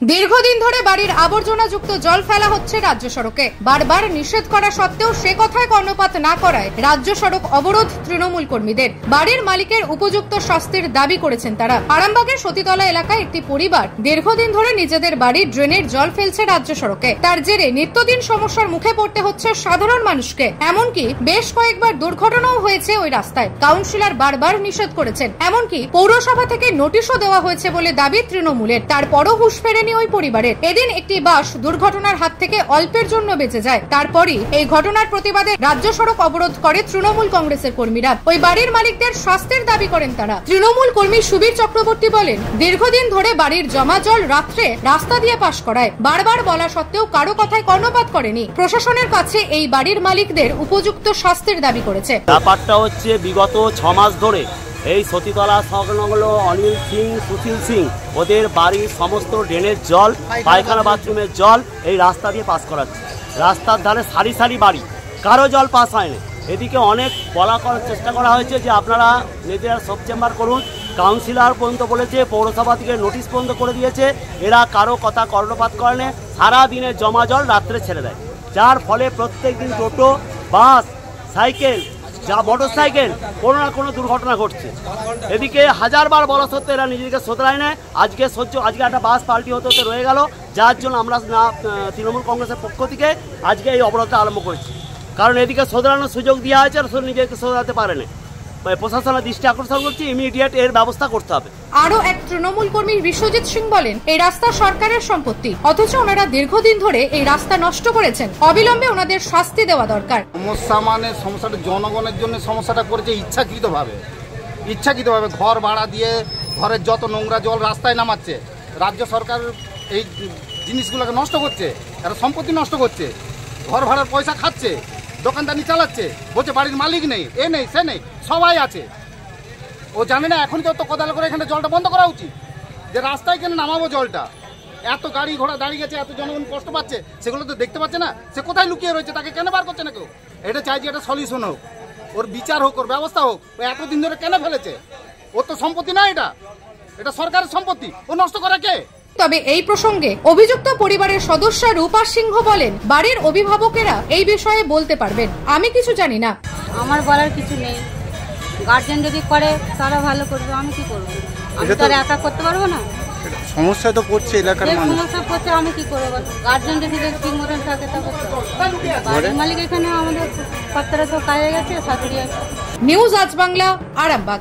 দীর্ঘদিন ধরে বাড়ির আবর্জনাযুক্ত জল ফেলা হচ্ছে রাজ্য সড়কে। বারবার নিষেধ করা সত্ত্বেও সে কথায় কর্ণপাত না করায় রাজ্য সড়ক অবরোধ তৃণমূল কর্মীদের। বাড়ির মালিকের উপযুক্ত শাস্তির দাবি করেছেন তারা। আরামবাগের সতীতলা এলাকায় একটি পরিবার দীর্ঘদিন ধরে নিজেদের বাড়ির ড্রেনের জল ফেলছে রাজ্য সড়কে। তার জেরে নিত্যদিন সমস্যার মুখে পড়তে হচ্ছে সাধারণ মানুষকে। এমনকি বেশ কয়েকবার দুর্ঘটনাও হয়েছে ওই রাস্তায়। কাউন্সিলর বারবার নিষেধ করেছেন, এমনকি পৌরসভা থেকে নোটিশও দেওয়া হয়েছে বলে দাবি তৃণমূলের। তারপরও হুঁশ ফেরেনি ওই পরিবারের। এদিন একটি বাস দুর্ঘটনার হাত থেকে অল্পের জন্য বেঁচে যায়। তারপরই এই ঘটনার প্রতিবাদে রাজ্য সড়ক অবরোধ করে তৃণমূল কংগ্রেসের কর্মীরা। ওই বাড়ির মালিকদের শাস্তির দাবি করেন তারা। তৃণমূল কর্মী সুবীর চক্রবর্তী বলেন, দীর্ঘদিন ধরে বাড়ির জমা জল রাত্রে রাস্তা দিয়ে পাস করায়। বারবার বলা সত্ত্বেও কারো কথায় কর্ণপাত করেনি। প্রশাসনের কাছে এই বাড়ির মালিকদের উপযুক্ত শাস্তির দাবি করেছে। ব্যাপারটা হচ্ছে বিগত 6 মাস ধরে এই সতীতলা সংলগ্ন অনিল সিং, সুশীল সিং ওদের বাড়ির সমস্ত ড্রেনের জল, পায়খানা বাথরুমের জল এই রাস্তা দিয়ে পাস করাচ্ছে। রাস্তার ধারে সারি সারি বাড়ি, কারো জল পাস হয়নি। এদিকে অনেক করার চেষ্টা করা হয়েছে যে আপনারা নিজেরা সব চেম্বার করুন। কাউন্সিলর পর্যন্ত বলেছে, পৌরসভা থেকে নোটিশ পর্যন্ত করে দিয়েছে। এরা কারো কথা কর্ণপাত করেনি। সারাদিনে জমা জল রাত্রে ছেড়ে দেয়, যার ফলে প্রত্যেক দিন টোটো, বাস, সাইকেল, যা মোটর সাইকেল কোনো না কোনো দুর্ঘটনা ঘটছে। এদিকে হাজারবার বলা সত্ত্বেও এরা নিজেকে শোধরায় নেয়। আজকে একটা বাস পাল্টি হতে হতে রয়ে গেল, যার জন্য আমরা তৃণমূল কংগ্রেসের পক্ষ থেকে আজকে এই অবরোধটা আরম্ভ করেছি। কারণ এদিকে শোধরানোর সুযোগ দেওয়া হয়েছে আর নিজেকে শোধরাতে পারেনি। প্রশাসনের দৃষ্টি আকর্ষণ করছি, ইমিডিয়েট এর ব্যবস্থা করতে হবে। আরো এক তৃণমূল কর্মী বিশ্বজিৎ সিং বলেন, এই রাস্তা সরকারের সম্পত্তি, অথচ ওনারা দীর্ঘদিন ধরে এই রাস্তা নষ্ট করেছেন। অবিলম্বে ওনাদের শাস্তি দেওয়া দরকার। সমস্যাটা জনগণের জন্য সমস্যাটা করেছে ইচ্ছাকৃতভাবে ঘর ভাড়া দিয়ে ঘরের যত নোংরা জল রাস্তায় নামাচ্ছে। রাজ্য সরকার এই জিনিসগুলোকে নষ্ট করছে, তারা সম্পত্তি নষ্ট করছে, ঘর ভাড়ার পয়সা খাচ্ছে, দোকানদানি চালাচ্ছে, বলছে বাড়ির মালিক নেই, এ নেই সে নেই, সবাই আছে। ও জানে না এখন তো কোদাল করে এখানে জলটা বন্ধ করা উচিত, যে রাস্তায় কেন নামাবো জলটা। এত গাড়ি ঘোড়া দাঁড়িয়ে গেছে, এত জনগণ কষ্ট পাচ্ছে, সেগুলো তো দেখতে পাচ্ছে না। সে কোথায় লুকিয়ে রয়েছে, তাকে কেন বার করছে না কেউ? এটা চাই যে এটা সলিউশন হোক, ওর বিচার হোক, ওর ব্যবস্থা হোক। ও এতদিন ধরে কেন ফেলেছে? ওর তো সম্পত্তি না, এটা সরকারের সম্পত্তি, ও নষ্ট করে কে? তবে এই প্রসঙ্গে অভিযুক্ত পরিবারের সদস্য রূপা সিংহ বলেন, বাড়ির অভিভাবকেরা এই বিষয়ে বলতে পারবেন, আমি কিছু জানি না। আমার বলার কিছু নেই। গার্জেন যদি করে তারা ভালো করবে, আমি কি করবো? আমি তো একা করতে পারবো না। সমস্যা তো পড়ছে এলাকার মানুষ, সমস্যা পড়ছে, আমি কি করে বলবো? গার্জেন যদি ঠিক মতন থাকে তবে বাড়ির মালিক এখানে আমাদের কর্তারা তো কাজে গেছে, শাশুড়ি আছে। নিউজ আজ বাংলা, আরামবাগ।